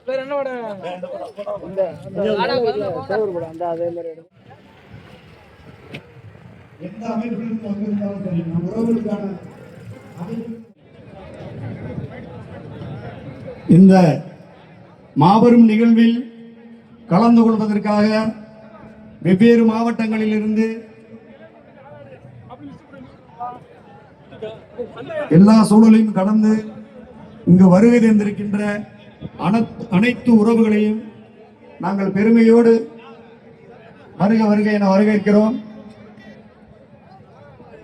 வேற என்ன எந்த அமைப்பிலிருந்து வந்திருந்தாலும் சரி நம் உறவுகளுக்கான இந்த மாபெரும் நிகழ்வில் கலந்து கொள்வதற்காக வெவ்வேறு மாவட்டங்களில் இருந்து எல்லா சூழலையும் கடந்து இங்கு வருகை தந்திருக்கின்ற அனைத்து உறவுகளையும் நாங்கள் பெருமையோடு வருக வருக என வரவேற்கிறோம்.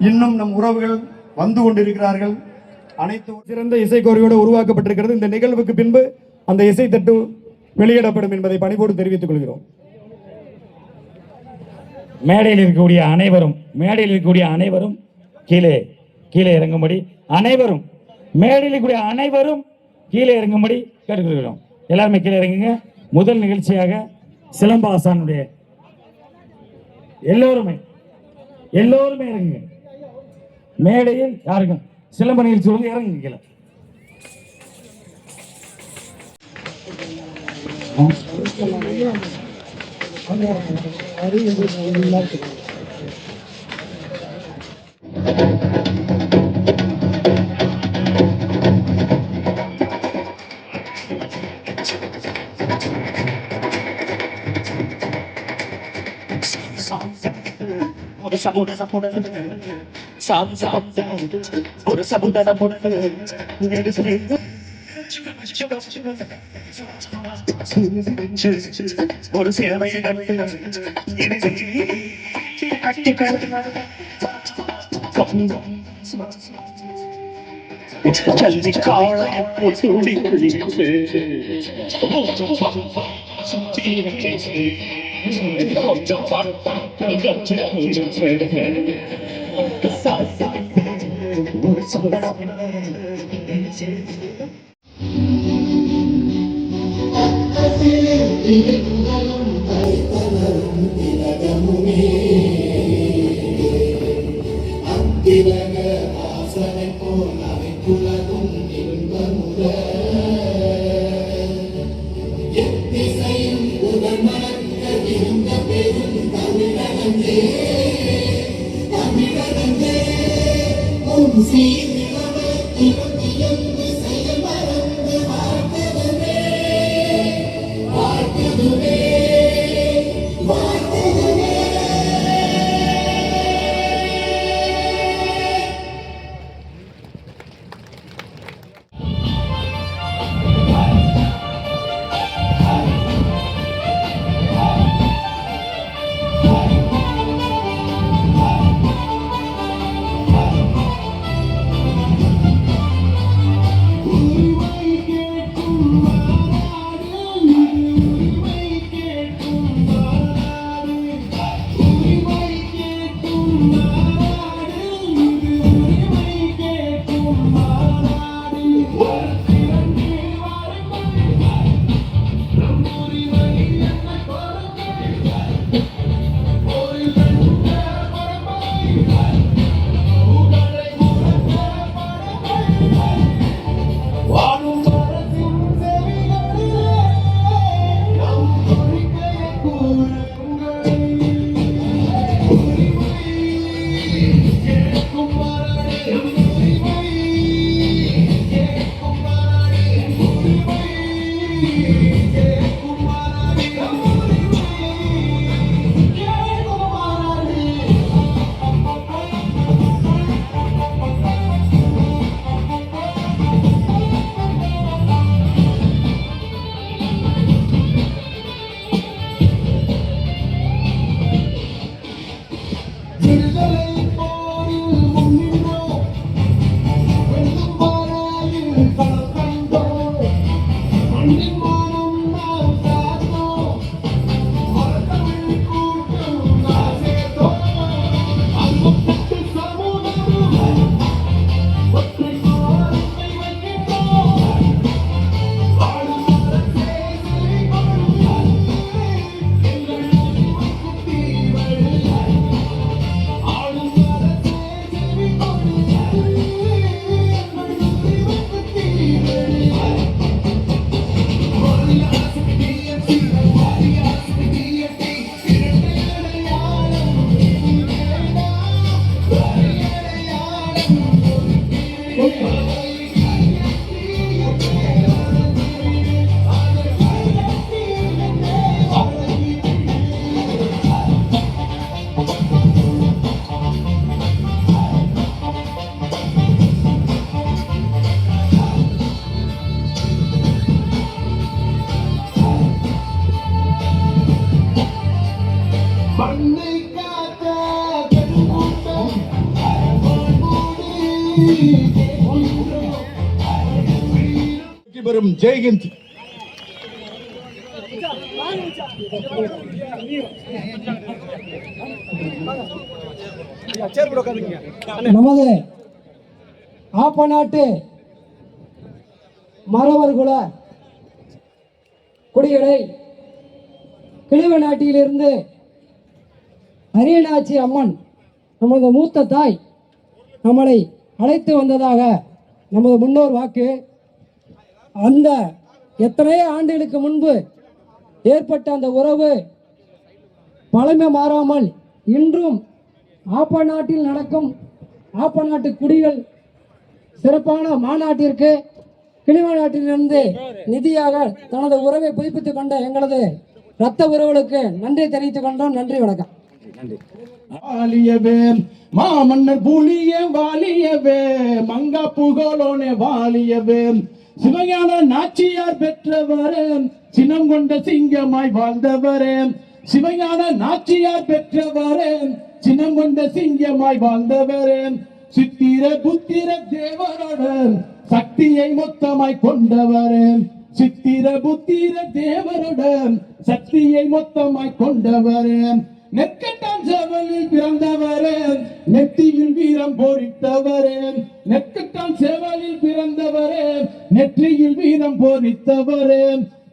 இன்னும் நம் உறவுகள் வந்து கொண்டிருக்கிறார்கள். அனைத்து சிறந்த இசைக்கோரியோடு உருவாக்கப்பட்டிருக்கிறது. இந்த நிகழ்வுக்கு பின்பு அந்த இசை தட்டு வெளியிடப்படும் என்பதை பணிவோடு தெரிவித்துக் கொள்கிறோம். மேடையில் இருக்கக்கூடிய அனைவரும் கீழே இறங்கும்படி மேடையில் இருக்கக்கூடிய அனைவரும் கீழே இறங்கும்படி கேட்டுக்கொள்கிறோம். எல்லாருமே கீழே இறங்குங்க. முதல் நிகழ்ச்சியாக சிலம்பாசானுடைய எல்லோருமே இறங்குங்க. மேடையில் யாருக்கும் சிலம்ப நிகழ்ச்சி வந்து இறங்குங்க கீழே. ஒரு சேவை பெறும் ஜெய்ஹிந்த். நமது ஆப்பநாட்டு மறவர்குல குடிகளை கிழவ நாட்டிலிருந்து அரியநாச்சி அம்மன் நமது மூத்த தாய் நம்மளை அழைத்து வந்ததாக நமது முன்னோர் வாக்கு. அந்த எத்தனையோ ஆண்டுகளுக்கு முன்பு ஏற்பட்ட அந்த உறவு பழமை மாறாமல் இன்றும் ஆப்ப நாட்டில் நடக்கும் ஆப்ப நாட்டு குடிகள் சிறப்பான மாநாட்டிற்கு கிளிவ நாட்டிலிருந்து நிதியாக தனது உறவை புதுப்பித்துக் கொண்ட எங்களது இரத்த உறவுகளுக்கு நன்றி தெரிவித்துக் கொண்டோம். நன்றி, வணக்கம். வாலியவே மாமன்னர் புலிய வாலியவே மங்கா புகழோனே வாலியவே சிவஞான நாச்சியார் பெற்றவரே சினம் கொண்ட சிங்கமாய் வாழ்ந்தவரே சிவஞான நாச்சியார் பெற்றவரே சினம் கொண்ட சிங்கமாய் வாழ்ந்தவரே சித்திர புத்திர தேவரோட சக்தியை மொத்தமாய் கொண்டவரே சித்திர புத்திர தேவரோட சக்தியை மொத்தமாய் கொண்டவரே நெற்கட்டான் சேவலில் பிறந்தவரே நெத்தியில் வீரம் பொறித்தவரே நெற்கட்டான் சேவலில் பிறந்தவரே நெற்றியில் வீரம் பொறித்தவரே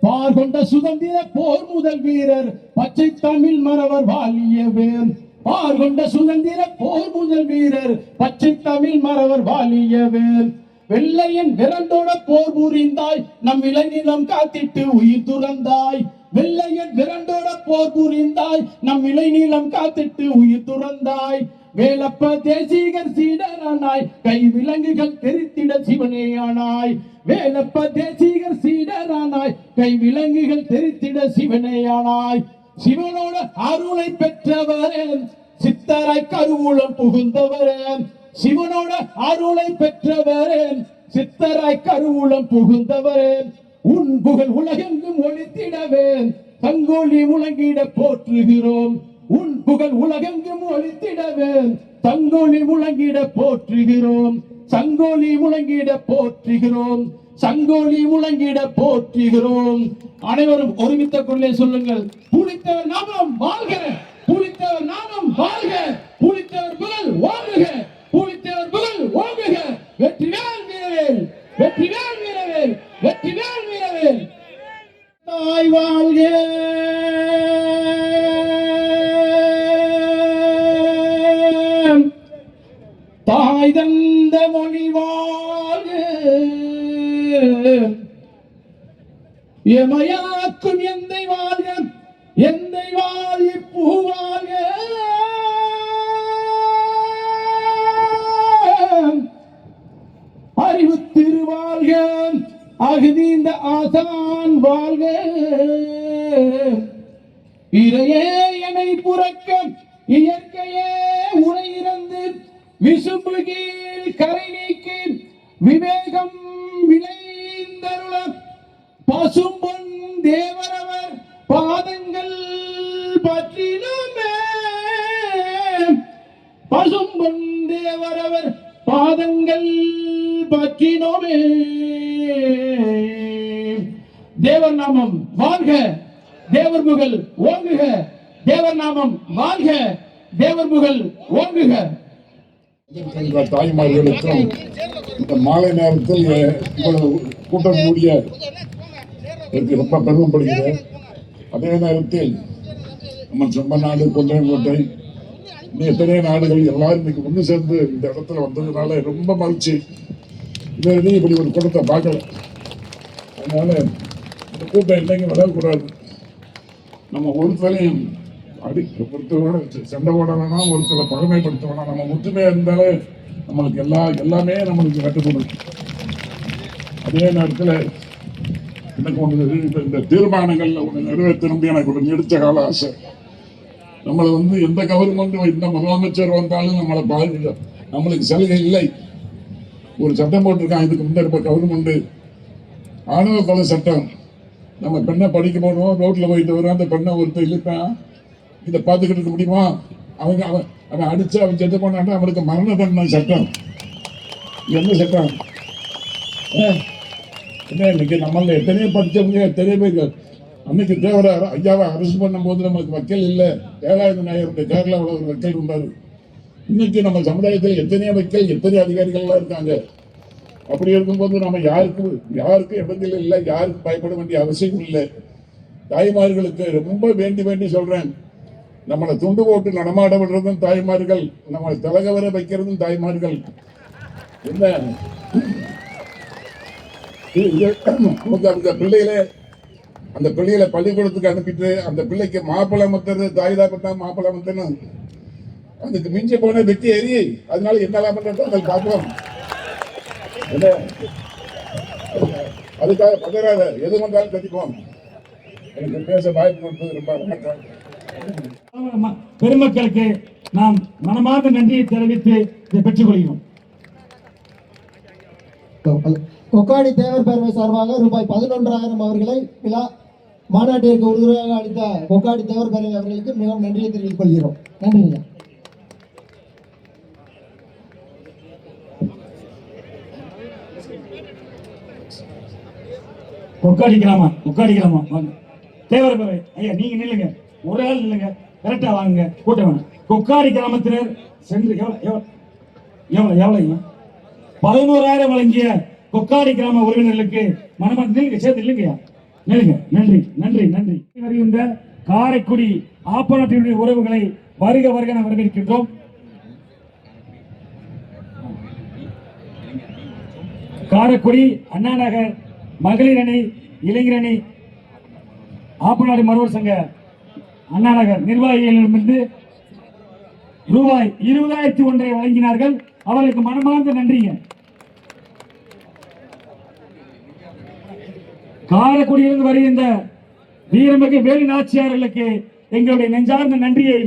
பார் கொண்ட சுதந்திர போர் முதல் வீரர் பச்சை தமிழ் மறவர் வாலியவே பார் கொண்ட சுதந்திர போர் முதல் வீரர் பச்சை தமிழ் மறவர் வாலியவே வெள்ளையன் விரண்டோட போர் புரிந்தாய் நம் இளைநிலம் காத்திட்டு உயிர் துறந்தாய் வெள்ளையன் விரண்டோட போர் புரிந்தாய் நம் இளைநிலம் காத்திட்டு உயிர் துறந்தாய் வேலப்ப தேசிகர் சீடரானாய் கை விலங்குகள் தெரித்திட சிவனேயானாய் வேலப்ப தேசிகர் சீடரானாய் கை விலங்குகள் தெரித்திட சிவனேயானாய் சிவனோட அருளை பெற்றவரே சித்தராய் கருவூலம் புகுந்தவரே சிவனோட அருளை பெற்றவரே சித்தராய் கருவூலம் புகுந்தவரே உன் புகழ் உலகெங்கும் ஒளித்திடவே தங்கோலி முழங்கிட போற்றுகிறோம் உன் புகழ் உலகெங்கும் ஒளித்திடவே தங்கோலி முழங்கிட போற்றுகிறோம் சங்கோலி முழங்கிட போற்றுகிறோம் சங்கோலி முழங்கிட போற்றுகிறோம். அனைவரும் ஒருமித்த குரலே சொல்லுங்கள். புலித்தேவர் நாமம் வாழ்க, புலித்தேவர் நாமம் வாழ்க, புலித்தேவர் புகழ் ஓங்குக, புலித்தேவர் புகழ் ஓங்குக. வெற்றிவேல் வீரவேல், வெற்றிவேல் வீரவேல், வெற்றிவேல் வீரவேல். தாய் வாழ்க, தாய் தந்த மொழி வாழ்க, எமையாக்கும் எந்தை வாழ்க, எந்தை வாழி பூவாழ்க. அறிவு திருவாழ்க, அகுதீந்த ஆசான் வாழ்க. இறையே என்னை புறக்க இயற்கையே உரை இறந்து விசும்பு கீழ் கரை நீக்கி விவேகம் விளைந்தருள பசும்பொன் தேவரவர் பாதங்கள் பற்றிலுமே பசும்பொன் தேவரவர் பாதங்கள் பற்றினோமே. தேவர் நாமம் வாழ்க, தேவர் புகழ் ஓங்குக. தேவர் நாமம் வாழ்க, தேவர் புகழ் ஓங்குக. தாய்மார்களுக்கும் இந்த மாலை நேரத்தில் இவ்வளவு கூட்டம் கூடிய எனக்கு ரொம்ப பெருமைப்படுகிறேன். அதே நேரத்தில் நம்ம செம்ம நாடு, கொல்லையங்கோட்டை, எத்தனையோ நாடுகள் எல்லாரும் இன்னைக்கு ஒன்று சேர்ந்து இந்த இடத்துல வந்ததுனால ரொம்ப மகிழ்ச்சி. இதுவரையும் இப்படி ஒரு கூட்டத்தை பார்க்கல. அதனால இந்த கூட்டம் என்னைக்கும் விலகக்கூடாது. நம்ம ஒருத்தரையும் ஒருத்தரோட சண்டை போட வேணாம், ஒருத்தரை பழமைப்படுத்த வேணாம். நம்ம ஒற்றுமையா இருந்தாலே நம்மளுக்கு எல்லாமே நம்மளுக்கு கட்டுப்படும். அதே நேரத்தில் எனக்கு ஒன்று இந்த தீர்மானங்கள்ல ஒன்று நிறைவேற்றணும் எனக்கு ஒரு நீடித்த கால ஆசை. நம்மளை எந்த கவர்மெண்ட் எந்த முதலமைச்சர் வந்தாலும் நம்மளை பாதிக்க நம்மளுக்கு சலுகை இல்லை. ஒரு சட்டம் போட்டிருக்கான் இதுக்கு முன்னாடி கவர்மெண்ட், ஆணவ கொலை சட்டம். நம்ம பெண்ணை படிக்க போனோம், ரோட்ல போயிட்டு வரோம், அந்த பெண்ணை ஒருத்தர் இழுப்பான், இதை பார்த்துக்கிட்டு இருக்க முடியுமா? அவன் அடிச்சு அவன் செத்து போனான்னா அவனுக்கு மரண தண்டனை சட்டம். என்ன சட்டம்? இன்னைக்கு நம்மள எத்தனையோ படிச்சவங்க, எத்தனையோ பேர் அன்னைக்கு தேவரார் ஐயாவை அரசு பண்ணும் போது நமக்கு வக்கீல் இல்லை. 7,000 நாயருடைய கேரளாவில் ஒரு வக்கீல் இருந்தாரு. இன்னைக்கு நம்ம சமுதாயத்தில் எத்தனையோ வக்கீல், எத்தனையோ அதிகாரிகள்லாம் இருக்காங்க. அப்படி இருக்கும்போது நம்ம யாருக்கும் இடத்தில் இல்லை, யாருக்கும் பயப்பட வேண்டிய அவசியம் இல்லை. தாய்மார்களுக்கு ரொம்ப வேண்டி சொல்றேன், நம்மளை துண்டு போட்டு நடமாட விடுறதும் தாய்மார்கள், நம்மளை தலைகவர வைக்கிறதும் தாய்மார்கள். என்ன அந்த பிள்ளைகளை பள்ளிக்கூடத்துக்கு அனுப்பிட்டு அந்த பிள்ளைக்கு மாப்பிள்ளை மத்தது தாய்தா பண்ணா மாப்பிள்ளை மத்தனும் அதுக்கு மிஞ்சி போன வெட்டி ஏறி அதனால என்னெல்லாம் பண்றது பார்ப்போம். அதுக்காக பதறாத, எது வந்தாலும் கட்டிக்குவோம். எனக்கு பேச வாய்ப்பு கொடுத்தது ரொம்ப வணக்கம். பெருமக்களுக்கு நாம் மனமார்ந்த நன்றியை தெரிவித்து இதை பெற்றுக் கொள்கிறோம். கொக்காடி தேவர் பேரவை சார்பாக ரூபாய் 11,000 அவர்களை விழா மாநாட்டிற்கு உறுதுணையாக அளித்த கொக்காடி தேவர் பேரவை அவர்களுக்கு மிகவும் நன்றியை தெரிவித்துக் கொள்கிறோம். நன்றி. கொக்காடி கிராமம் வாங்க. தேவர் பேரவை ஐயா நீங்க நில்லுங்க, ஒரு ஆள் நில்லுங்க, கரெக்டா வாங்க, கூட்டம் வேணும். கொக்காடி கிராமத்தினர் சென்று எவ்வளவு 11,000 வழங்கிய கொக்காடி கிராம உறவினர்களுக்கு மனமார்ந்த நில்லுங்க, சேர்த்து இல்லைங்கய்யா, நில்லுங்க. நன்றி. வருகின்ற காரைக்குடி ஆப்பநாட்டினுடைய உறவுகளை வருக என வரவேற்கின்றோம். காரைக்குடி அண்ணா நகர் மகளிர் அணி, இளைஞர் அணி, ஆப்பநாடு மருவர் சங்க அண்ணா நகர் நிர்வாகிகளிடமிருந்து ரூபாய் 20,001 வழங்கினார்கள். அவர்களுக்கு மனமார்ந்த நன்றிங்க. காரைக்குடியிலிருந்து வருகின்ற வீரமிகு வேலு நாச்சியார்களுக்கு எங்களுடைய நெஞ்சார்ந்த நன்றியை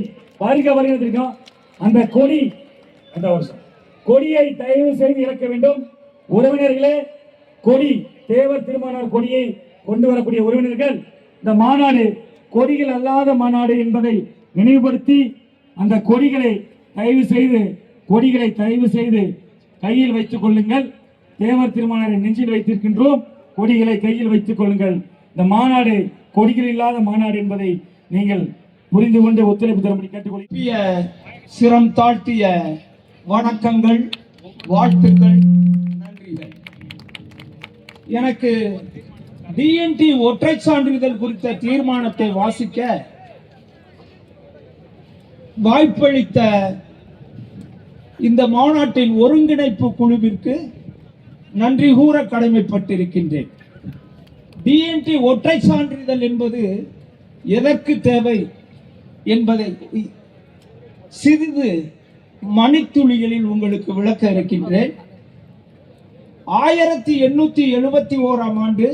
வருக வருகிறோம். அந்த கொடியை தயவு செய்து இறக்க வேண்டும். உறவினர்களே, கொடி தேவர் திருமணர் கொடியை கொண்டு வரக்கூடிய உறவினர்கள், இந்த மாநாடு கொடிகள் அல்லாத மாநாடு என்பதை நினைவுபடுத்தி அந்த கொடிகளை தயவு செய்து கையில் வைத்துக் கொள்ளுங்கள். தேவர் திருமணரை நெஞ்சில் வைத்திருக்கின்றோம், கொடிகளை கையில் வைத்துக் கொள்ளுங்கள். இந்த மாநாடு கொடிகள் இல்லாத மாநாடு என்பதை நீங்கள் புரிந்து கொண்டு ஒத்துழைப்பு தரும்படி கேட்டுக்கொள்கிறேன். சிரம் தாழ்த்திய வணக்கங்கள், வாழ்த்துக்கள், நன்றிகள். எனக்கு டிஎன்டி ஒற்றை சான்றிதழ் குறித்த தீர்மானத்தை வாசிக்க வாய்ப்பளித்த இந்த மாநாட்டின் ஒருங்கிணைப்பு குழுவிற்கு நன்றி கூற கடமைப்பட்டிருக்கின்றேன். டிஎன்டி ஒற்றை சான்றிதழ் என்பது எதற்கு தேவை என்பதை சிறிது மணித்துளிகளில் உங்களுக்கு விளக்க இருக்கின்றேன். 1871ஆம் ஆண்டு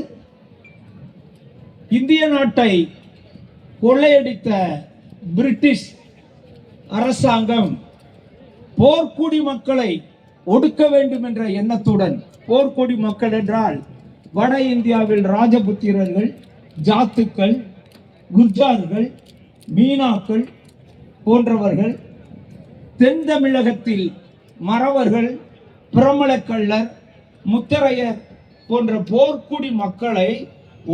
இந்திய நாட்டை கொள்ளையடித்த பிரிட்டிஷ் அரசாங்கம் போர்க்குடி மக்களை ஒடுக்க வேண்டும் என்ற எண்ணத்துடன், போர்க்குடி மக்கள் என்றால் வட இந்தியாவில் ராஜபுத்திரர்கள், ஜாத்துக்கள், குர்ஜார்கள், மீனாக்கள் போன்றவர்கள், தென் தமிழகத்தில் மறவர்கள், பிரமலக்கள்ளர், முத்தரையர் போன்ற போர்க்குடி மக்களை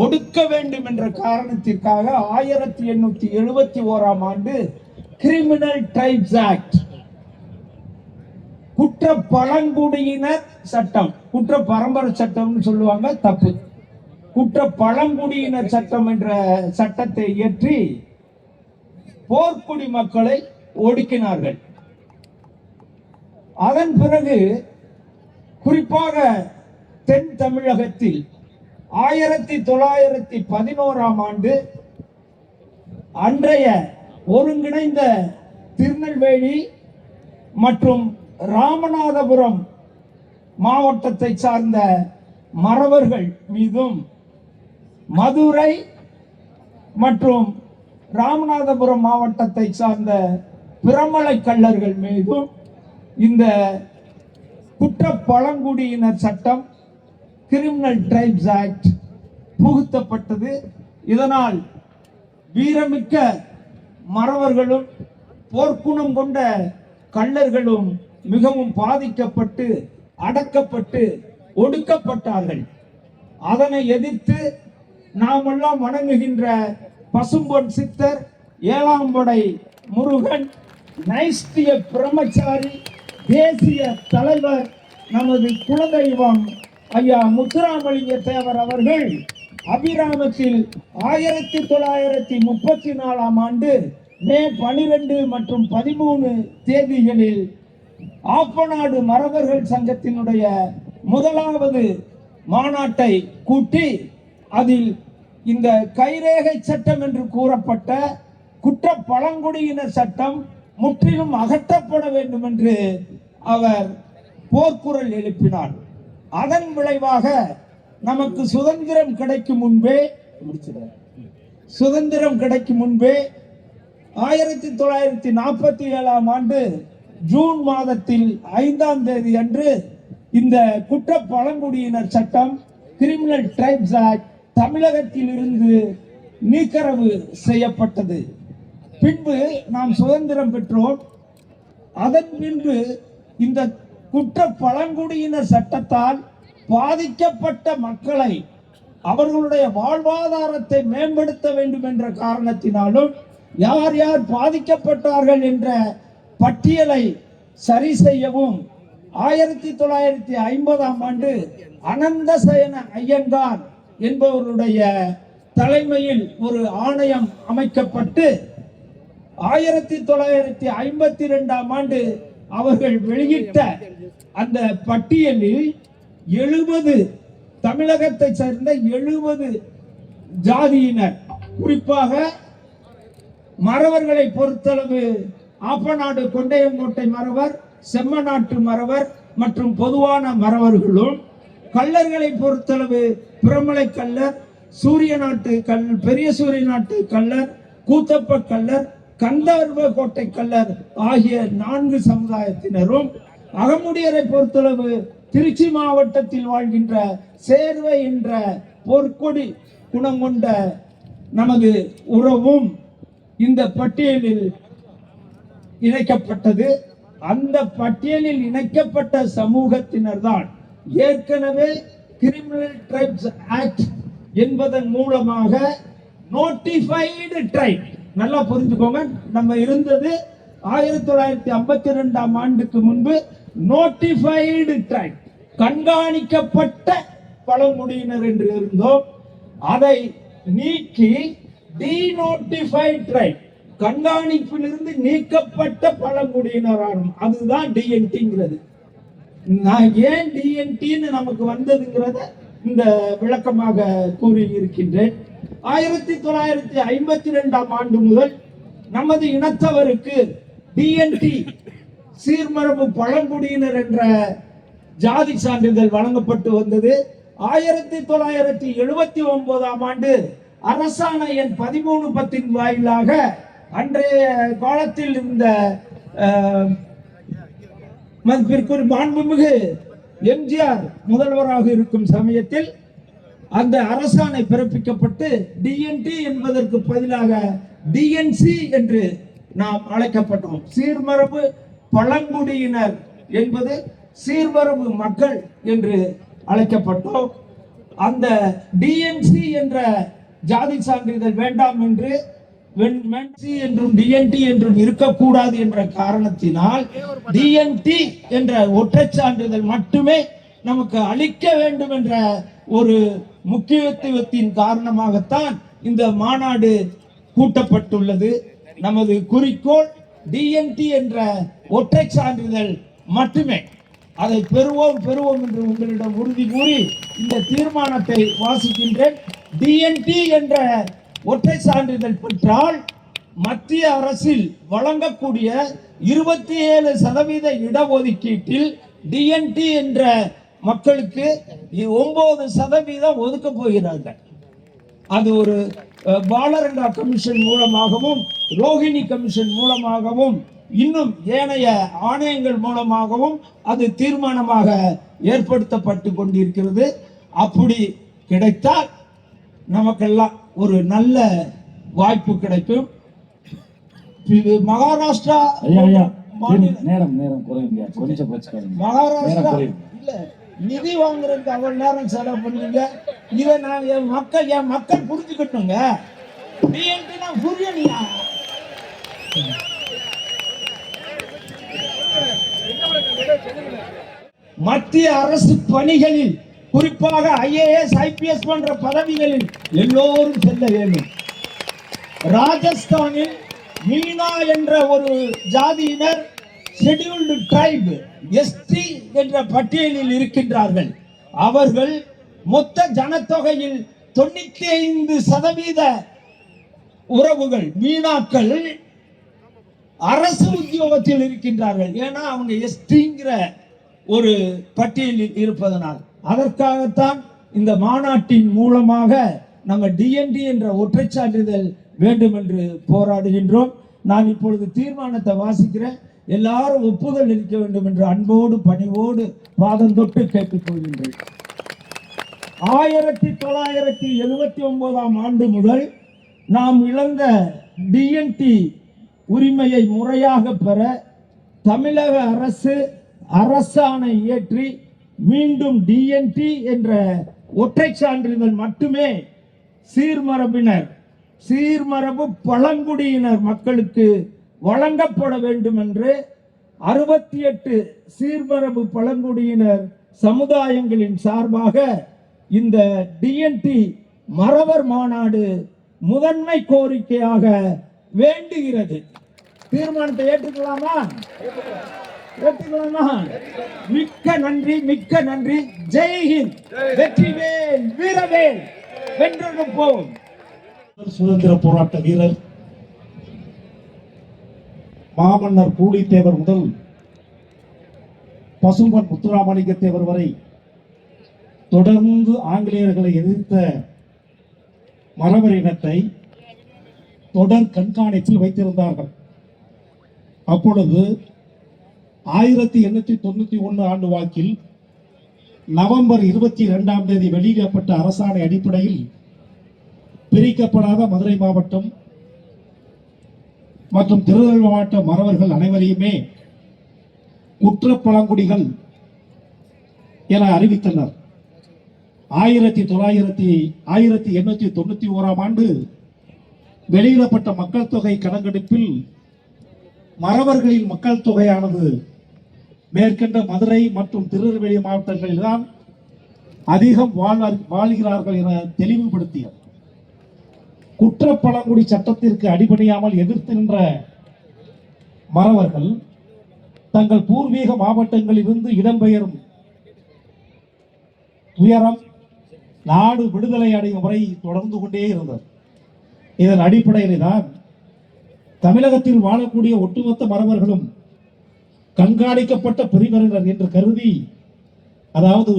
ஒடுக்க வேண்டும் என்ற காரணத்திற்காக 1871ஆம் ஆண்டு கிரிமினல் ட்ரைப்ஸ் ஆக்ட், குற்ற பழங்குடியினர் சட்டம், குற்ற பரம்பரை சட்டம்னு சொல்லுவாங்க, தப்பு, குற்ற பழங்குடியினர் சட்டம் என்ற சட்டத்தை இயற்றி போர்க்குடி மக்களை ஒடுக்கினார்கள். அதன் பிறகு குறிப்பாக தென் தமிழகத்தில் 1911ஆம் ஆண்டு அன்றைய ஒருங்கிணைந்த திருநெல்வேலி மற்றும் ராமநாதபுரம் மாவட்டத்தை சார்ந்த மறவர்கள் மீதும், மதுரை மற்றும் ராமநாதபுரம் மாவட்டத்தை சார்ந்த பிரமலை கள்ளர்கள் மீதும் இந்த குற்ற பழங்குடியினர் சட்டம், கிரிமினல் ட்ரைப்ஸ் ஆக்ட் புகுத்தப்பட்டது. இதனால் வீரமிக்க மறவர்களும் போர்க்குணம் கொண்ட கள்ளர்களும் மிகவும் பாதிக்கப்பட்டு அடக்கப்பட்டு ஒடுக்கப்பட்டார்கள். அதனை எதிர்த்து நாமெல்லாம் வணங்குகின்ற பசும்பொன் சித்தர், ஏழாம்படை முருகன், நைஷ்டிய பிரம்மச்சாரி, தேசிய தலைவர், நமது குலதெய்வம் ஐயா முத்துராமலிங்க தேவர் அவர்கள் அபிராமத்தில் 1934ஆம் ஆண்டு மே 12 மற்றும் 13 தேதிகளில் ஆப்பநாடு மறவர்கள் சங்கத்தினுடைய முதலாவது மாநாட்டை கூட்டி அதில் இந்த கைரேகை சட்டம் என்று கூறப்பட்ட குற்ற பழங்குடியினர் சட்டம் முற்றிலும் அகற்றப்பட வேண்டும் என்று அவர் போர்க்குரல் எழுப்பினார். அதன் விளைவாக நமக்கு சுதந்திரம் கிடைக்கும் முன்பே 1947ஆம் ஆண்டு ஜூன் மாதத்தில் 5ஆம் தேதி அன்று இந்த குற்ற பழங்குடியினர் சட்டம், கிரிமினல் ட்ரைப்ஸ் ஆக்ட் தமிழகத்தில் இருந்து நீக்கரவு செய்யப்பட்டது. பின்பு நாம் சுதந்திரம் பெற்றோம். அதன் பின்பு இந்த குற்ற பழங்குடியினர் சட்டத்தால் பாதிக்கப்பட்ட மக்களை அவர்களுடைய வாழ்வாதாரத்தை மேம்படுத்த வேண்டும் என்ற காரணத்தினாலும் யார் யார் பாதிக்கப்பட்டார்கள் என்ற பட்டியலை சரி செய்யவும் 1950ஆம் ஆண்டு அனந்தசயன ஐயங்கார் என்பவருடைய தலைமையில் ஒரு ஆணையம் அமைக்கப்பட்டு 1952ஆம் ஆண்டு அவர்கள் வெளியிட்ட அந்த பட்டியலில் 70 தமிழகத்தை சேர்ந்த 70 ஜாதியினர், குறிப்பாக மறவர்களை பொறுத்தளவு ஆப்பநாடு கொண்டையங்கோட்டை மறவர், செம்மநாட்டு மறவர் மற்றும் பொதுவான மறவர்களும், கள்ளர்களை பொறுத்தளவு பிரமலை கள்ளர், சூரிய நாட்டு கள்ளர், பெரிய சூரிய நாட்டு கள்ளர், கூத்தப்ப கள்ளர், கந்தர்வ கோட்டை கள்ளர் ஆகிய 4 சமுதாயத்தினரும், அகமுடியரை பொறுத்தளவு திருச்சி மாவட்டத்தில் வாழ்கின்ற சேர்வை என்ற போர்க்கொடி குணம் கொண்ட நமது உறவும் இந்த பட்டியலில் இணைக்கப்பட்டது. அந்த பட்டியலில் இணைக்கப்பட்ட சமூகத்தினர் தான் ஏற்கனவே கிரிமினல் ட்ரைப்ஸ் ஆக்ட் என்பதன் மூலமாக நோட்டிஃபைடு ட்ரைப், நல்லா புரிஞ்சுக்கோங்க, நம்ம இருந்தது 1952ஆம் ஆண்டுக்கு முன்பு நோட்டிஃபைடு ட்ரைப், கண்காணிக்கப்பட்ட பழங்குடியினர் என்று இருந்தோம். அதை நீக்கி டீநோட்டிஃபைட் ட்ரைப், கண்காணிப்பிலிருந்து நீக்கப்பட்ட பழங்குடியினர் ஆகும். அதுதான் டிஎன்டிங்கிறது. நான் ஏன் டிஎன்டின்னு நமக்கு வந்ததுங்கிறத இந்த விளக்கமாக கூறி இருக்கின்றேன். 1952ஆம் ஆண்டு முதல் நமது இனத்தவருக்கு டிஎன்டி சீர்மரபு பழங்குடியினர் என்ற ஜாதி சான்றிதழ் வழங்கப்பட்டு வந்தது. 1979ஆம் ஆண்டு அரசாணை எண் 1310 வாயிலாக அன்றைய காலத்தில் இருந்த மதிப்பிற்குரிய மாண்புமிகு எம்ஜிஆர் முதல்வராக இருக்கும் சமயத்தில் அந்த அரசாணை பிறப்பிக்கப்பட்டு டிஎன்டி என்பதற்கு பதிலாக டிஎன்சி என்று நாம் அழைக்கப்பட்டோம். சீர்மரபு பழங்குடியினர் என்பது சீர்மரபு மக்கள் என்று அழைக்கப்பட்டோம். அந்த டிஎன்சி என்ற ஜாதி சான்றிதழ் வேண்டாம் என்று என்றும் டிஎன்டி என்றும் இருக்கக்கூடாது என்ற காரணத்தினால் டிஎன்டி என்ற ஒற்றை சான்றிதழ் மட்டுமே நமக்கு அளிக்க வேண்டும் என்ற ஒரு முக்கியத்துவத்தின் காரணமாகத்தான் இந்த மாநாடு கூட்டப்பட்டுள்ளது. நமது குறிக்கோள் டிஎன்டி என்ற ஒற்றை சான்றிதழ் மட்டுமே. அதை பெறுவோம் என்று உங்களிடம் உறுதி கூறி இந்த தீர்மானத்தை வாசிக்கின்றேன். டிஎன்டி என்ற ஒற்றை சான்றிதழ் பெற்றால் மத்திய அரசில் வழங்கக்கூடிய 27% இடஒதுக்கீட்டில் டிஎன்டி என்ற மக்களுக்கு 9% ஒதுக்க போகிறார்கள். அது ஒரு பாலரங்கா கமிஷன் மூலமாகவும் ரோஹிணி கமிஷன் மூலமாகவும் இன்னும் ஏனைய ஆணையங்கள் மூலமாகவும் அது தீர்மானமாக ஏற்படுத்தப்பட்டு கொண்டிருக்கிறது. அப்படி கிடைத்தால் நமக்கெல்லாம் ஒரு நல்ல வாய்ப்பு கிடைக்கும். மகாராஷ்டிரா நேரம் குறையுங்க, கொஞ்சம் மகாராஷ்டிரா இல்ல நிதி வாங்குறதுக்கு அவ்வளவு நேரம் செலவு பண்ணுங்க. இதை நான் என் மக்கள் புரிஞ்சுக்கட்டுங்க. புரியலையா? மத்திய அரசு பணிகளில் குறிப்பாக IAS IPS போன்ற பதவிகளில் எல்லோரும் செல்ல வேண்டும். ராஜஸ்தானில் மீனா என்ற ஒரு ஜாதியினர் ஷெட்யூல்டு ட்ரைப் ST என்ற பட்டியலில் இருக்கின்றார்கள். அவர்கள் மொத்த ஜனத்தொகையில் 95% உறவுகள் மீனாக்கள் அரசு உத்தியோகத்தில் இருக்கின்றார்கள். ஏன்னா அவங்க STங்கிற ஒரு பட்டியலில் இருப்பதனால். அதற்காகத்தான் இந்த மாநாட்டின் மூலமாக நம்ம டிஎன்டி என்ற ஒற்றை சான்றிதழ் வேண்டும் என்று போராடுகின்றோம். நான் இப்பொழுது தீர்மானத்தை வாசிக்கிறேன். எல்லாரும் ஒப்புதல் அளிக்க வேண்டும் என்று அன்போடு பணிவோடு பாதம் தொட்டு கேட்டுக்கொள்கின்றேன். 1979ஆம் ஆண்டு முதல் நாம் இழந்த டிஎன்டி உரிமையை முறையாக பெற தமிழக அரசு அரசாணை இயற்றி மீண்டும் டிஎன்டி என்ற ஒற்றை சான்றிதழ் மட்டுமே சீர்மரபு பழங்குடியினர் மக்களுக்கு வழங்கப்பட வேண்டும் என்று 68 சீர்மரபு பழங்குடியினர் சமுதாயங்களின் சார்பாக இந்த டிஎன்டி மறவர் மாநாடு முதன்மை கோரிக்கையாக வேண்டுகிறது. தீர்மானத்தை ஏற்றுக்கலாமா? மிக்க நன்றி. ஜெய்ஹிந்த். வெற்றிவேல் வீரவேல். வென்றெடுப்போம். சுதந்திர போராட்ட வீரர் மாமன்னர் பூலித்தேவர் முதல் பசும்பன் முத்துராமலிங்க தேவர் வரை தொடர்ந்து ஆங்கிலேயர்களை எதிர்த்த மறவர் இனத்தை தொடர் கண்காணிப்பில் வைத்திருந்தார்கள். அப்பொழுது 1891 ஆண்டு வாக்கில் நவம்பர் 22ஆம் தேதி வெளியிடப்பட்ட அரசாணை அடிப்படையில் பிரிக்கப்படாத மதுரை மாவட்டம் மற்றும் திருநெல்வேலி மாவட்ட மறவர்கள் அனைவரையுமே குற்ற பழங்குடிகள் என அறிவித்தனர். 1891ஆம் ஆண்டு வெளியிடப்பட்ட மக்கள் தொகை கணக்கெடுப்பில் மறவர்களின் மக்கள் தொகையானது மேற்கண்ட மதுரை மற்றும் திருநெல்வேலி மாவட்டங்களில்தான் அதிகம் வாழ்கிறார்கள் என தெளிவுபடுத்தியது. குற்ற பழங்குடி சட்டத்திற்கு அடிபணியாமல் எதிர்த்து நின்ற மறவர்கள் தங்கள் பூர்வீக மாவட்டங்களிலிருந்து இடம்பெயரும் துயரம் நாடு விடுதலை அடையும் வரை தொடர்ந்து கொண்டே இருந்தது. இதன் அடிப்படையில் தான் தமிழகத்தில் வாழக்கூடிய ஒட்டுமொத்த மறவர்களும் கண்காணிக்கப்பட்ட பிரிவினர் என்று கருதி, அதாவது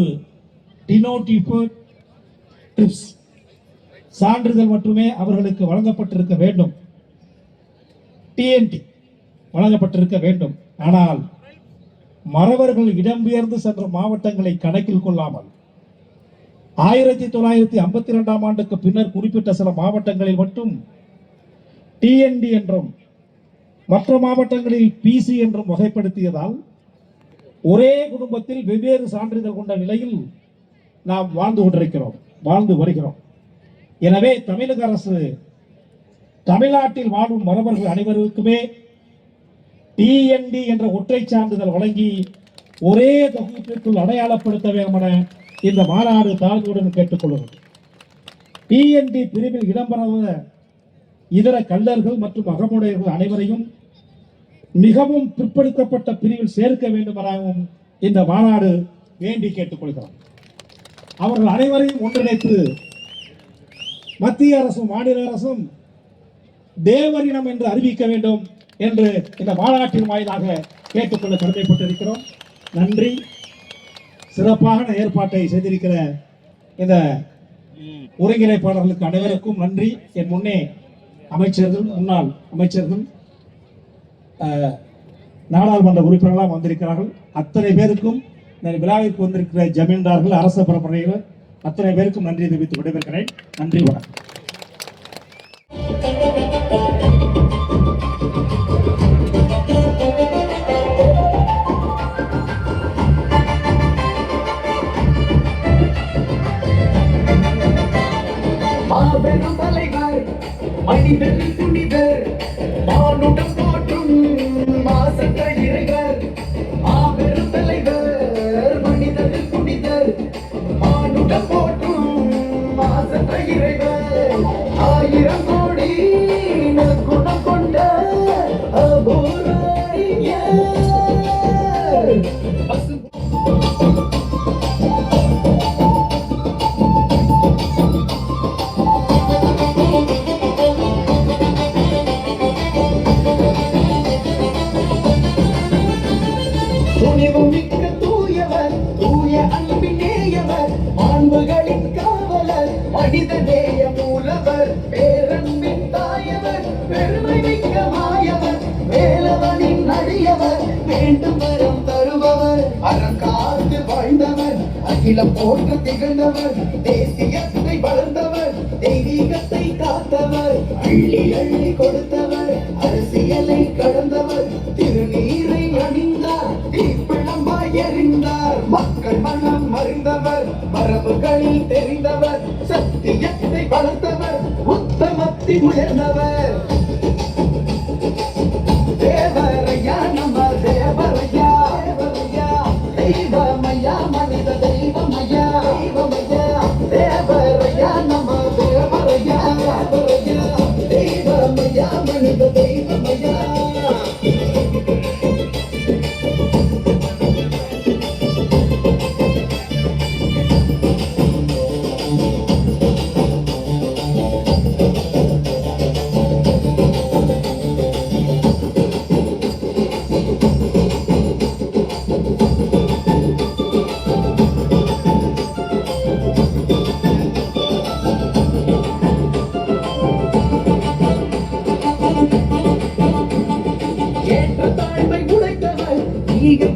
சான்றிதழ் மட்டுமே அவர்களுக்கு வழங்கப்பட்டிருக்க வேண்டும், டிஎன்டி வழங்கப்பட்டிருக்க வேண்டும். ஆனால் மறவர்கள் இடம்பெயர்ந்து சென்ற மாவட்டங்களை கணக்கில் கொள்ளாமல் 1952ஆம் ஆண்டுக்கு பின்னர் குறிப்பிட்ட சில மாவட்டங்களில் மட்டும் டிஎன்டி என்றும் மற்ற மாவட்டங்களில் பிசி என்றும் வகைப்படுத்தியதால் ஒரே குடும்பத்தில் வெவ்வேறு சான்றிதழ் கொண்ட நிலையில் நாம் வாழ்ந்து வருகிறோம். எனவே தமிழக அரசு தமிழ்நாட்டில் வாழும் மரபர்கள் அனைவருக்குமே டிஎன்டி என்ற ஒற்றை சான்றிதழ் வழங்கி ஒரே தொகுப்பிற்குள் அடையாளப்படுத்த வேண்டும் என இந்த மாநாடு தாழ்வுடன் கேட்டுக்கொள்கிறது. டிஎன்டி பிரிவில் இடம்பெறாத இதர கல்லர்கள் மற்றும் அகமுடையர்கள் அனைவரையும் மிகவும் பிற்படுத்தப்பட்ட பிரிவில் சேர்க்க வேண்டும் எனவும் இந்த மாநாடு வேண்டி கேட்டுக்கொள்கிறோம். அவர்கள் அனைவரையும் ஒன்றிணைத்து மத்திய அரசும் மாநில அரசும் தேவரினம் என்று அறிவிக்க வேண்டும் என்று இந்த மாநாட்டின் வாயிலாக கேட்டுக்கொள்ள கடமைப்பட்டிருக்கிறோம். நன்றி. சிறப்பான ஏற்பாட்டை செய்திருக்கிற இந்த ஒருங்கிணைப்பாளர்களுக்கு அனைவருக்கும் நன்றி. என் முன்னே அமைச்சர்கள், முன்னாள் அமைச்சர்கள், நாடாளுமன்ற உறுப்பினர்களாக வந்திருக்கிறார்கள். அத்தனை பேருக்கும் விழாவிற்கு வந்திருக்கிற ஜமீன்தார்கள், அரச பரம்பரைகள் அத்தனை பேருக்கும் நன்றி தெரிவித்து விடைபெறுகிறேன். நன்றி, வணக்கம். மாபெரும் தலைவர் மனிதர் புனிதர் மானுடம் போற்றும் மாசற்ற இறைவர். மாபெரும் தலைவர் மனிதர் புனிதர் மானுடம் போற்றும் மாசற்ற இறைவர். 1000 கோடி குணம் கொண்ட அபூர்வ அறிஞர். துணிவுமிக்க தூயவர், தூய அன்பினேயவர், மாண்புகளின் காவலர், மனிதநேய மூலவர், பேரன்பின் தாயவர், பெருமை மிக்க மாயவர், வேலவனின் அடியவர், வேண்டும் வரம் தருபவர், அறம் காத்து வாழ்ந்தவர், அகிலம் போற்று திகழ்ந்தவர், தேசியத்தை வளர்ந்தவர், தெய்வீகத்தை காத்தவர், அள்ளி அள்ளி கொடுத்தவர், அரசியலை கடந்தவர், திருநீரை அணிந்தார், தீப்பிழம்பாய் எறிந்தார், மக்கள் மனம் அறிந்தவர், மரபுகளில் தெரிந்தவர், சத்தியத்தை வளர்த்தவர், உத்தமத்தில் உயர்ந்தவர். தேவரையா நம்ம தேவரையா, தேவரையா தெய்வமையா, மனித தெய்வமையா, தெய்வமையா தேவரையா நம்ம தேவரையா, தேவரையா தெய்வமையா, மனித தெய்வமையா.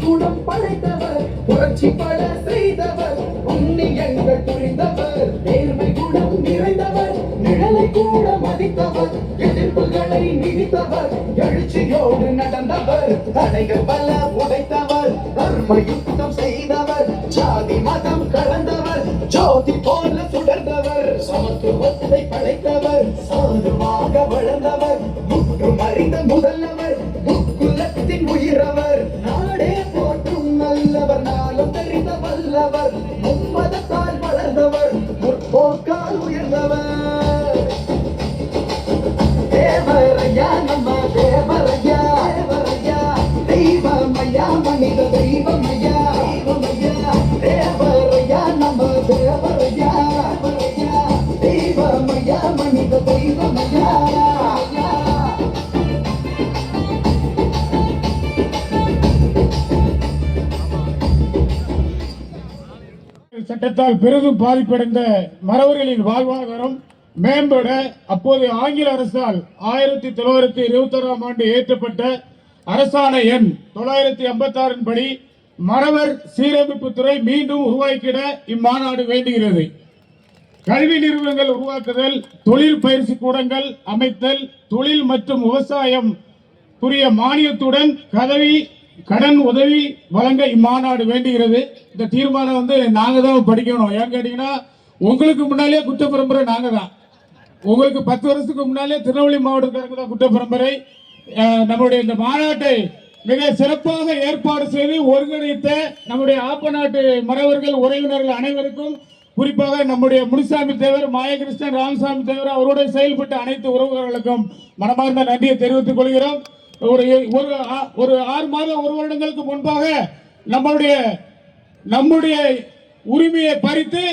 குணம் படைத்தவர், புரட்சி பல செய்தவர், புண்ணியங்கள் புரிந்தவர், நேர்மை குணம் நிறைந்தவர், நிழலை கூட மதித்தவர், எதிர்ப்புகளை மிதித்தவர், எழுச்சியோடு நடந்தவர், தடைகள் பல உடைத்தவர், தர்ம யுத்தம் செய்தவர், ஜாதி மதம் கடந்தவர், ஜோதி போல சுடர்ந்தவர், சமத்துவத்தை படைத்தவர், சாதுவாக வளர்ந்தவர், முற்றும் அறிந்த முதல்வர், முக்குலத்தின் உயிரவர், நாடே போற்றும் நல்லவர், நாளும் தெரிந்த வல்லவர், மும்மதத்தால் வளர்ந்தவர், முற்போக்கால் உயர்ந்தவர். தேவரையா நம்ம தேவரையா, தேவரையா தெய்வமையா, மனித தெய்வமையா, தெய்வமையா தேவரையா நம்ம தேவரையா, தேவரையா தெய்வமையா, மனித தெய்வமையா. சட்டத்தால் பெரிதும் பாதிப்படைந்த மறவர்களின் வாழ்வாதாரம் மேம்பட அப்போது ஆங்கில அரசால் 1926ஆம் ஆண்டு ஏற்றப்பட்ட அரசாணை எண் 956 படி மறவர் சீரமைப்பு துறை மீண்டும் உருவாக்கிட இம்மாநாடு வேண்டுகிறது. கல்வி நிறுவனங்கள் உருவாக்குதல், தொழில் பயிற்சி கூடங்கள் அமைத்தல், தொழில் மற்றும் விவசாயம் புரிய மானியத்துடன் கடன் உதவி வழங்க இம்மாநாடு வேண்டுகிறது. இந்த தீர்மானம் வந்து நாங்க தான் படிக்கணும். ஏன்னு கேட்டீங்கன்னா உங்களுக்கு முன்னாலே குற்ற பரம்பரை நாங்க தான். உங்களுக்கு 10 வருஷத்துக்கு முன்னாலே திருநெல்வேலி மாவட்டத்திற்கு தான் குற்ற பரம்பரை. நம்முடைய இந்த மாநாட்டை மிக சிறப்பாக ஏற்பாடு செய்து ஒருங்கிணைத்த நம்முடைய ஆப்பநாட்டு மறவர்கள் உறவினர்கள் அனைவருக்கும், குறிப்பாக நம்முடைய முனுசாமி தேவர், மாயகிருஷ்ணன், ராமசாமி தேவர் அவரோட செயல்பட்ட அனைத்து உறவுகளுக்கும் மனமார்ந்த நன்றியை தெரிவித்துக் கொள்கிறோம். ஒரு 6 மாதம் 1 வருடங்களுக்கு முன்பாக நம்முடைய உரிமையை பறித்து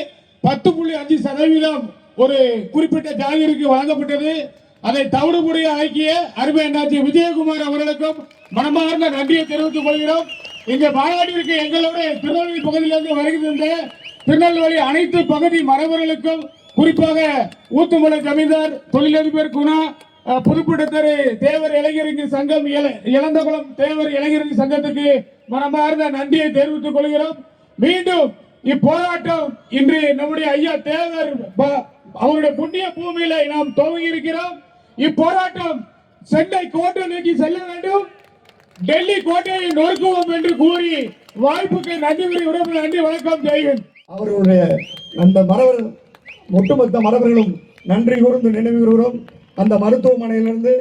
10.5% ஒரு குறிப்பிட்ட ஜாதிக்கு வழங்கப்பட்டது. அதை தவிடுபடிய ஆக்கிய அருமை அண்ணாச்சி விஜயகுமார் அவர்களுக்கும் மனமார்ந்த நன்றியை தெரிவித்துக் கொள்கிறோம். இந்த மாநாட்டிற்கு எங்களோட திருநெல்வேலி பகுதியிலிருந்து வருகின்ற திருநெல்வேலி அனைத்து பகுதி மரபர்களுக்கும், குறிப்பாக ஊத்துமலை ஜமீன்தார், தொழிலதிபர் குணா, புதுப்பட்டத்தரு தேவர் இளைஞர்கள் சங்கம், இளந்தகுளம் தேவர் இளைஞர்கள் சங்கத்துக்கு மனமார்ந்த நன்றியை தெரிவித்துக் கொள்கிறோம். மீண்டும் இப்போராட்டம் இன்று நம்முடைய ஐயா தேவர் அவருடைய புண்ணிய பூமியில நாம் துவங்கி இருக்கிறோம். இப்போராட்டம் சென்னை கோட்டை நோக்கி செல்ல வேண்டும், டெல்லி கோட்டையை நொறுக்குவோம் என்று கூறி வாய்ப்புக்கு நன்றி உறவு நன்றி, வணக்கம், ஜெயஹிந்த். அவர்களுடைய அந்த மரவர் ஒட்டுமொத்த மரவர்களும் நன்றி கூர்ந்து நினைவு கூறுகிறோம். அந்த மருத்துவமனையிலிருந்து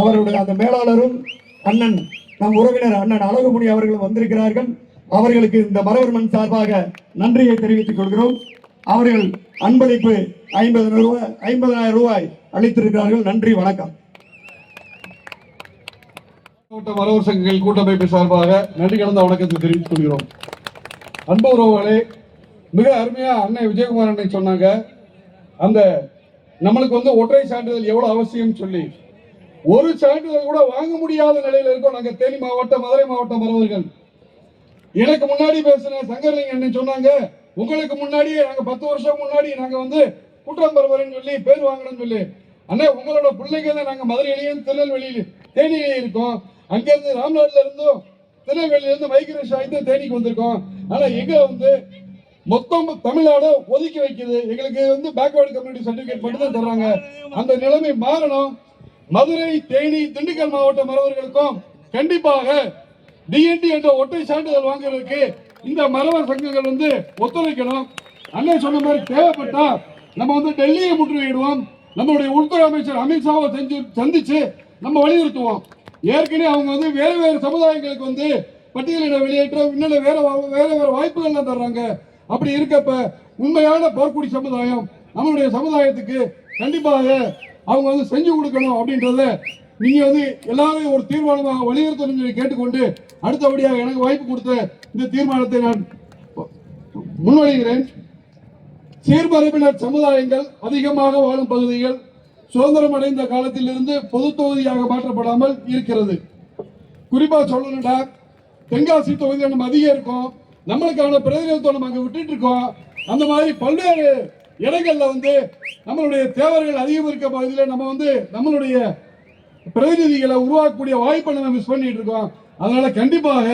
அவருடைய அந்த மேலாளரும் அண்ணன் நம் உறவினர் அண்ணன் அழகுமுனி அவர்களும் வந்திருக்கிறார்கள். அவர்களுக்கு இந்த மரவர் மண் சார்பாக நன்றியை தெரிவித்துக் கொள்கிறோம். அவர்கள் அன்பளிப்பு 50,000 ரூபாய் அளித்திருக்கிறார்கள். நன்றி, வணக்கம். மரவர் சங்கங்கள் கூட்டமைப்பு சார்பாக நன்றி கலந்த வணக்கத்தை தெரிவித்துக் கொள்கிறோம். அன்பு உறவுகளே, மிக அருமையா அண்ணன் விஜயகுமார் அண்ணன் சொன்னாங்க. அந்த நம்மளுக்கு வந்து ஒற்றை சான்றிதழ் எவ்வளவு அவசியம் சொல்லி, ஒரு சான்றிதழ் கூட வாங்க முடியாத நிலையில இருக்கோம் நாங்க தேனி மாவட்டம், மதுரை மாவட்டம் மரவர்கள். எனக்கு முன்னாடி பேசின சங்கரலிங்க அண்ணன் சொன்னாங்க, உங்களுக்கு முன்னாடியே நாங்க 10 வருஷம் முன்னாடி நாங்க வந்து குற்றம் பரவரன்னு சொல்லி பேர் வாங்கணும்னு சொல்லி. அண்ணே, உங்களோட பிள்ளைங்க தான் நாங்க மதுரையிலையும் திருநெல்வேலியிலும் தேனியிலையும் இருக்கோம். அங்கிருந்து ராம்நாட்ல இருந்தும் திருநெல்வேலியில இருந்து மைக்ரேஷன் ஆகிட்டு தேனிக்கு வந்திருக்கோம். ஆனா எங்க வந்து மொத்தம் தமிழ்நாடு ஒதுக்கி வைக்குது. எங்களுக்கு வந்து பேக்வர்டு கம்யூனிட்டி சர்டிபிகேட் மட்டும் தான் தர்றாங்க. அந்த நிலைமை மாறணும். மதுரை, தேனி, திண்டுக்கல் மாவட்ட மரவர்களுக்கும் கண்டிப்பாக டிஎன்டி என்ற ஒற்றை சான்றிதழ் வாங்குறதுக்கு இந்த மரவர் சங்கங்கள் வந்து ஒத்துழைக்கணும். அண்ணன் சொன்ன மாதிரி தேவைப்பட்டா நம்ம வந்து டெல்லியை முற்றுகையிடுவோம். நம்மளுடைய உள்துறை அமைச்சர் அமித்ஷாவை சந்திச்சு நம்ம வலியுறுத்துவோம். ஏற்கனவே அவங்க வந்து வேறு சமுதாயங்களுக்கு வந்து பட்டியலிட வெளியேற்றம், இன்னும் வேற வாய்ப்புகள் தர்றாங்க. அப்படி இருக்கப்ப உண்மையான போர்க்குடி சமுதாயம் நம்மளுடைய சமுதாயத்துக்கு கண்டிப்பாக அவங்க வந்து செஞ்சு கொடுக்கணும். அப்படின்றத நீங்க வந்து எல்லாரும் ஒரு தீர்மானமாக வலியுறுத்தணும் சொல்லி கேட்டுக்கொண்டு, அடுத்தபடியாக எனக்கு வாய்ப்பு கொடுத்த இந்த தீர்மானத்தை நான் முன்வைக்கிறேன். சீர்மரபினர் சமுதாயங்கள் அதிகமாக வாழும் பகுதிகள் சுதந்திரம் அடைந்த காலத்திலிருந்து பொது தொகுதியாக மாற்றப்படாமல் இருக்கிறது. குறிப்பா சொல்லணும்னா, தென்காசி தொகுதியில் நம்ம அதிகம் இருக்கோம், நம்மளுக்கான பிரதிநிதித்துவம் நம்ம அங்க விட்டுட்டு இருக்கோம். அந்த மாதிரி பல்வேறு இடங்கள்ல வந்து நம்மளுடைய தேவர்கள் அதிகம் இருக்க பகுதியில் நம்ம வந்து நம்மளுடைய பிரதிநிதிகளை உருவாக்கக்கூடிய வாய்ப்பை நம்ம மிஸ் பண்ணிட்டு இருக்கோம். அதனால கண்டிப்பாக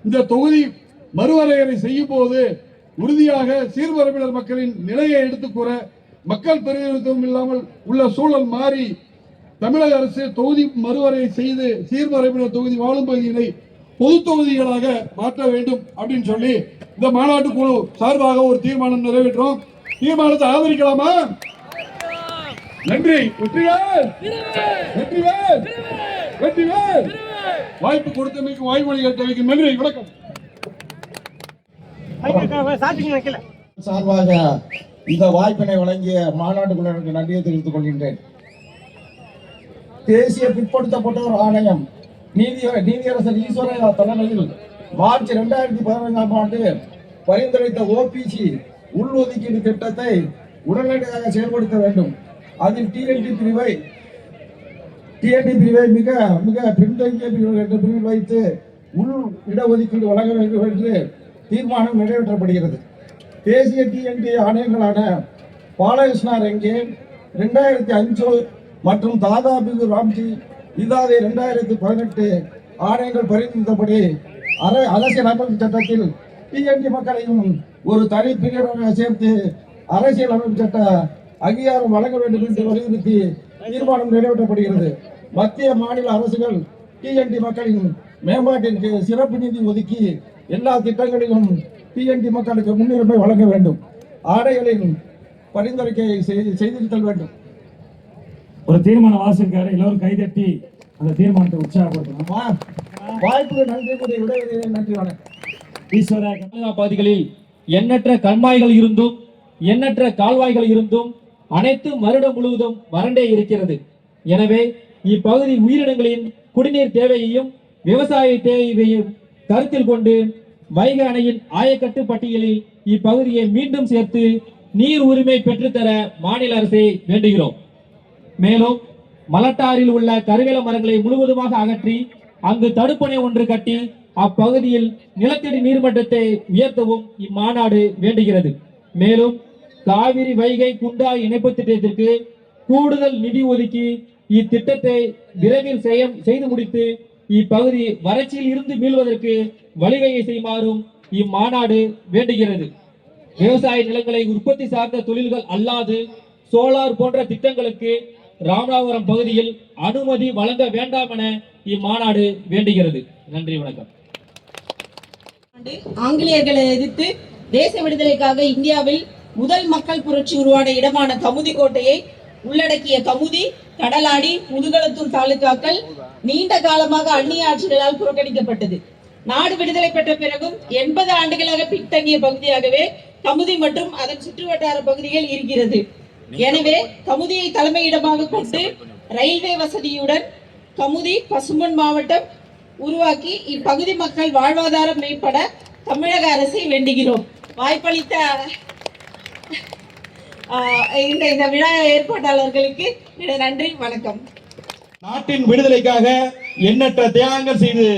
இந்த தொகுதி மறுவரையறை செய்யும் போது உறுதியாக சீர்மரபினர் மக்களின் நிலையை எடுத்துக்கூற, மக்கள் பிரதிநிதித்துவம் இல்லாமல் உள்ள சூழல் மாறி தமிழக அரசு தொகுதி மறுவரையை செய்து சீர்மரபினர் தொகுதி வாழும் பகுதிகளை பொது தொகுதிகளாக மாற்ற வேண்டும் அப்படின்னு சொல்லி இந்த மாநாட்டு குழு சார்பாக ஒரு தீர்மானம் நிறைவேற்றோம். தீர்மானத்தை ஆதரிக்கலாமா? நன்றி. வெற்றிவேல், வெற்றிவேல், வெற்றிவேல். வாய்ப்பு கொடுத்தமைக்கு வாய்மொழி கேட்டமைக்கு நன்றி, வணக்கம். சார்பாக இந்த வாய்ப்பினை வழங்கிய மாநாட்டு குழுவினருக்கு நன்றியை தெரிவித்துக் கொள்கின்றேன். தேசிய பிற்படுத்தப்பட்டோர் ஆணையம் நீதியரசர் ஈஸ்வரையா தலைமையில் மார்ச் 2015ஆம் ஆண்டு பரிந்துரைத்த ஓபிசி உள்ஒதுக்கீடு திட்டத்தை உடனடியாக செயல்படுத்த வேண்டும். அதில் டிஎன்டி பிரிவை மிக மிக பின்தங்கிய பிரிவு என்ற பிரிவில் வைத்து உள் இடஒதுக்கீடு வழங்க வேண்டும் என்று தீர்மானம் நிறைவேற்றப்படுகிறது. தேசிய டிஎன்டி ஆணையங்களான பாலகிருஷ்ணா ரெங்கே 2005 மற்றும் தாதா பிகு ராம்ஜி இதாதே 2018 ஆணையங்கள் பரிந்துரைத்தபடி அரசியலமைப்பு சட்டத்தில் டிஎன்டி மக்களையும் ஒரு தனி பிரிவாக சேர்த்து அரசியல் அமைப்பு சட்ட அங்கீகாரம் வழங்க வேண்டும் என்று வலியுறுத்தி தீர்மானம் நிறைவேற்றப்படுகிறது. மத்திய மாநில அரசுகள் டிஎன்டி மக்களின் மேம்பாட்டிற்கு சிறப்பு நிதி ஒதுக்கி எல்லா திட்டங்களிலும் டிஎன்டி மக்களுக்கு முன்னுரிமை வழங்க வேண்டும். ஆடைகளின் பரிந்துரைக்கை செய்திருத்தல் வேண்டும். ஒரு தீர்மானம் வாசிருக்காரு, எல்லோரும் கைதட்டி அந்த தீர்மானத்தை உற்சாகப்படுத்தணும். வாய்ப்புக்கு நன்றி கூறிய விடைபெறுகிறேன். நன்றி, வணக்கம். ஈஸ்வரா பகுதிகளில் எண்ணற்ற கண்மாய்கள் இருந்தும் எண்ணற்ற கால்வாய்கள் இருந்தும் அனைத்தும் வருடம் முழுவதும் வறண்டே இருக்கிறது. எனவே இப்பகுதி உயிரினங்களின் குடிநீர் தேவையையும் விவசாய தேவையையும் கருத்தில் கொண்டு வைகை அணையின் ஆயக்கட்டு பட்டியலில் இப்பகுதியை மீண்டும் சேர்த்து நீர் உரிமை பெற்றுத்தர மாநில அரசை வேண்டுகிறோம். மேலும் மலட்டாரில் உள்ள கருவேல மரங்களை முழுவதுமாக அகற்றி அங்கு தடுப்பணை ஒன்று கட்டி அப்பகுதியில் நிலத்தடி நீர்மட்டத்தை உயர்த்தவும் இம்மாநாடு வேண்டுகிறது. மேலும் காவிரி வைகை குண்டா இணைப்பு திட்டத்திற்கு கூடுதல் நிதி ஒதுக்கி இத்திட்டத்தை விரைவில் செய்து முடித்து இப்பகுதி வறட்சியில் இருந்து மீள்வதற்கு வழிவகை செய்யுமாறும் இம்மாநாடு வேண்டுகிறது. விவசாய நிலங்களை உற்பத்தி சார்ந்த தொழில்கள் அல்லாது சோலார் போன்ற திட்டங்களுக்கு ராமநாதபுரம் பகுதியில் அனுமதி வழங்க வேண்டாம் என இம்மாநாடு வேண்டுகிறது. நன்றி, வணக்கம். ஆங்கிலேயர்களை எதிர்த்து தேச விடுதலைக்காக இந்தியாவில் முதல் மக்கள் புரட்சி உருவான இடமான கமுதி கோட்டையை உள்ளடக்கிய கமுதி, கடலாடி, முதுகளத்தூர் தாலுகாக்கள் நீண்ட காலமாக அந்நிய ஆட்சிகளால் புறக்கணிக்கப்பட்டது. நாடு விடுதலை பெற்ற பிறகும் 80 ஆண்டுகளாக பின்தங்கிய பகுதியாகவே கமுதி மற்றும் அதன் சுற்றுவட்டார பகுதிகள் இருக்கிறது. எனவே கமுதியை தலைமையிடமாக கொண்டு ரயில்வே வசதியுடன் கமுதி பசும்பொன் மாவட்டம் உருவாக்கி இப்பகுதி மக்கள் வாழ்வாதாரம் மேம்பட தமிழக அரசை வேண்டுகிறோம். வாய்ப்பளித்த இந்த விழா ஏற்பாட்டாளர்களுக்கு நன்றி, வணக்கம். நாட்டின் விடுதலைக்காக எண்ணற்ற தியாகங்கள் செய்து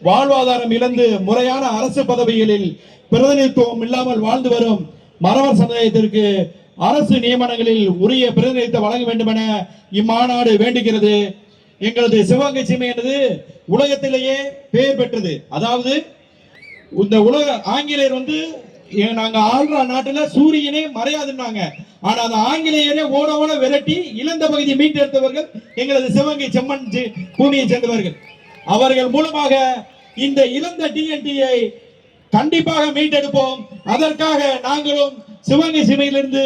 வாழ்வாதாரம் இழந்து முறையான அரசு பதவிகளில் பிரதிநிதித்துவம் இல்லாமல் வாழ்ந்து வரும் மறவர் சமுதாயத்திற்கு அரசு நியமனங்களில் உரிய பிரதிநிதித்துவம் வழங்க வேண்டும் என இம்மாநாடு வேண்டுகிறது. எங்களது சிவகங்கை சீமை என்பது உலகத்திலேயே பெயர் பெற்றது. அதாவது இந்த உலக ஆங்கிலேயர் நாங்க ஆள்ற நாட்டுல சூரியனே மறையாதுன்னாங்க. ஆனா அந்த ஆங்கிலேயரே ஓட ஓட விரட்டி இழந்த பகுதியை மீட்டெடுத்தவர்கள் எங்களது சிவகங்கை செம்மண் பூமியை சேர்ந்தவர்கள். அவர்கள் மூலமாக இந்த இழந்த டிஎன்டியை கண்டிப்பாக மீட்டெடுப்போம். அதற்காக நாங்களும் சிவகங்கை சீமையிலிருந்து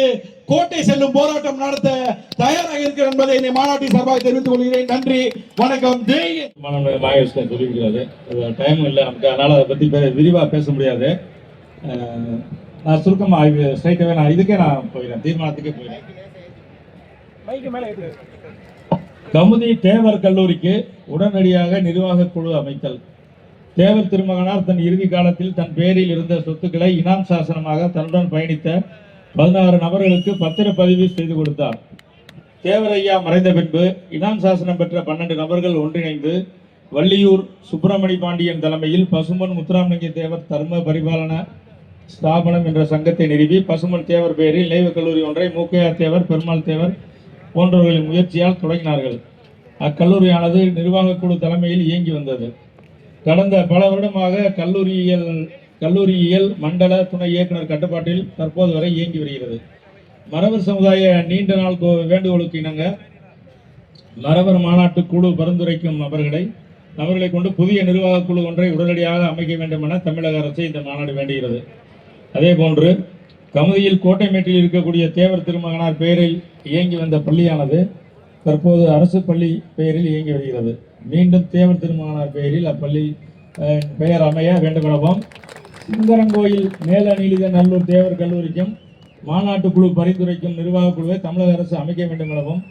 கோட்டை செல்லும் போராட்டம் நடத்த தயாராக இருக்கிறோம் என்பதை இந்த மாநாட்டின் சார்பாக தெரிவித்துக் கொள்கிறேன். நன்றி, வணக்கம். சொல்லியிருக்கிறாரு, டைம் இல்லை நமக்கு, அதனால அதை பத்தி விரிவா பேச முடியாது. நான் சுருக்கமா ஸ்ட்ரைட்டாவே நான் போயிடுறேன், தீர்மானத்துக்கே போயிடுறேன். கமுதி தேவர் கல்லூரிக்கு உடனடியாக நிர்வாக குழு அமைத்தல். தேவர் திருமகனார் தன் இறுதி காலத்தில் தன் பேரில் இருந்த சொத்துக்களை இனாம் சாசனமாக தன்னுடன் பயணித்த 16 நபர்களுக்கு பத்திரப்பதிவு செய்து கொடுத்தார். தேவரையா மறைந்த பின்பு இனாம் சாசனம் பெற்ற 12 நபர்கள் ஒன்றிணைந்து வள்ளியூர் சுப்பிரமணி பாண்டியன் தலைமையில் பசும்பொன் முத்துராமலிங்க தேவர் தர்ம பரிபாலன ஸ்தாபனம் என்ற சங்கத்தை நிறுவி பசும்பொன் தேவர் பெயரில் நினைவு கல்லூரி ஒன்றை மூக்கையார் தேவர், பெருமாள் தேவர் போன்றவர்களின் முயற்சியால் தொடங்கினார்கள். அக்கல்லூரியானது நிர்வாக குழு தலைமையில் இயங்கி வந்தது. கடந்த பல வருடமாக கல்லூரியியல் மண்டல துணை இயக்குனர் கட்டுப்பாட்டில் தற்போது வரை இயங்கி வருகிறது. மறவர் சமுதாய நீண்ட நாள் வேண்டுகோளுக்கு இணங்க மறவர் மாநாட்டு குழு பரிந்துரைக்கும் நபர்களை கொண்டு புதிய நிர்வாக குழு ஒன்றை உடனடியாக அமைக்க வேண்டும் என தமிழக அரசை இந்த மாநாடு வேண்டுகிறது. அதே போன்று கமுதியில் கோட்டைமேட்டில் இருக்கக்கூடிய தேவர் திருமகனார் பெயரில் இயங்கி வந்த பள்ளியானது தற்போது அரசு பள்ளி பெயரில் இயங்கி வருகிறது. மீண்டும் தேவர் திருமகனார் பெயரில் அப்பள்ளி பெயர் அமைய வேண்டுமெனவும் சிங்கரங்கோயில் மேல நீலித நல்லூர் தேவர் கல்லூரிக்கும் மாநாட்டு குழு பரிந்துரைக்கும் நிர்வாக குழுவை தமிழக அரசு அமைக்க வேண்டும் எனவும்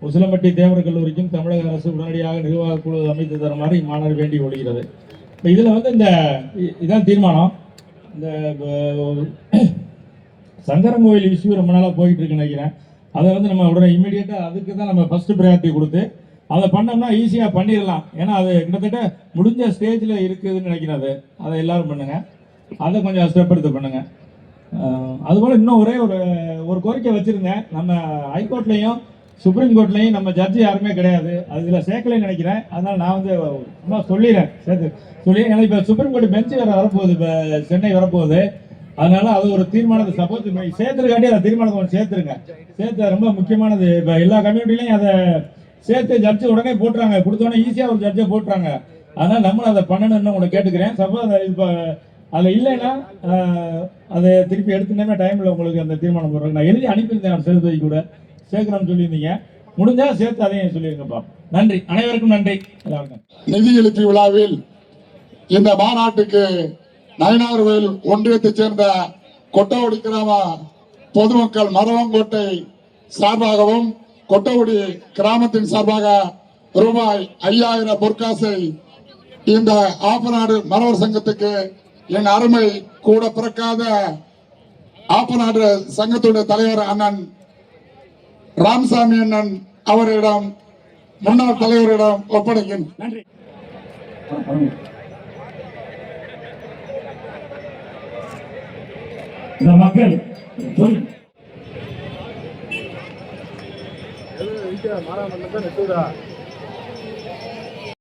உசிலம்பட்டி தேவர் கல்லூரிக்கும் தமிழக அரசு உடனடியாக நிர்வாக குழு அமைத்து தருமாறு இம்மாநாடு வேண்டி ஒழுகிறது. இதில் இதான் தீர்மானம். இந்த சங்கரங்கோயில் இஷ்யூ ரொம்ப நாளாக போயிட்டு இருக்குன்னு நினைக்கிறேன். அதை நம்ம உடனே இமீடியட்டாக அதுக்கு தான் நம்ம ஃபர்ஸ்ட் ப்ரையாரிட்டி கொடுத்து அதை பண்ணோம்னா ஈஸியாக பண்ணிடலாம். ஏன்னா அது கிட்டத்தட்ட முடிஞ்ச ஸ்டேஜில் இருக்குதுன்னு நினைக்கிறது. அதை எல்லாரும் பண்ணுங்க, அதை கொஞ்சம் ஸ்டெப் எடுத்து பண்ணுங்க. அதுபோல் இன்னும் ஒரு கோரிக்கை வச்சுருந்தேன். நம்ம ஹைகோர்ட்லேயும் சுப்ரீம் கோர்ட்லேயும் நம்ம ஜட்ஜி யாருமே கிடையாது, அது இதில் சேர்க்கலைன்னு நினைக்கிறேன். அதனால் நான் சும்மா சொல்லிடுறேன், ஏன்னா இப்போ சுப்ரீம் கோர்ட் பெஞ்சு வேறு வரப்போகுது, இப்போ சென்னை வரப்போகுது. அதனால அது ஒரு தீர்மானத்தை சப்போஸ் சேர்த்துருக்காண்டி அதை தீர்மானத்தை கொஞ்சம் சேர்த்து ரொம்ப முக்கியமானது. இப்போ எல்லா கம்யூனிட்டிலையும் அதை சேர்த்து ஜட்ஜு உடனே போட்டுறாங்க, கொடுத்தோடனே ஈஸியாக ஒரு ஜட்ஜை போட்டுறாங்க. அதனால நம்மளும் அதை பண்ணணும்னு உங்களை கேட்டுக்கிறேன். சப்போஸ் இப்போ அதில் இல்லைன்னா அதை திருப்பி எடுத்துனே டைமில் உங்களுக்கு அந்த தீர்மானம் போடுறேன். நான் எழுதி அனுப்பியிருந்தேன் செலுத்தி கூட சேர்க்கணும்னு சொல்லியிருந்தீங்க. முடிஞ்சா சேர்த்து அதையும் சொல்லியிருங்கப்பா. நன்றி, அனைவருக்கும் நன்றி. எல்லாருக்கும் நிதி எழுப்பி விழாவில் இந்த மாநாட்டுக்கு நயினார்கோவில் ஒன்றியத்தைச் சேர்ந்த கொட்டவடி கிராம பொதுமக்கள் மரவங்கோட்டை சார்பாகவும் கொட்டவடி கிராமத்தின் சார்பாக ரூபாய் 5000 பொற்காசை இந்த ஆப்பநாடு மரவர் சங்கத்துக்கு என் அருமை கூட பிறக்காத ஆப்பநாடு சங்கத்துடைய தலைவர் அண்ணன் ராமசாமி அண்ணன் அவரிடம் முன்னாள் தலைவரிடம் ஒப்படைக்கின்றேன். நன்றி. இந்த மக்கள் சொல்லு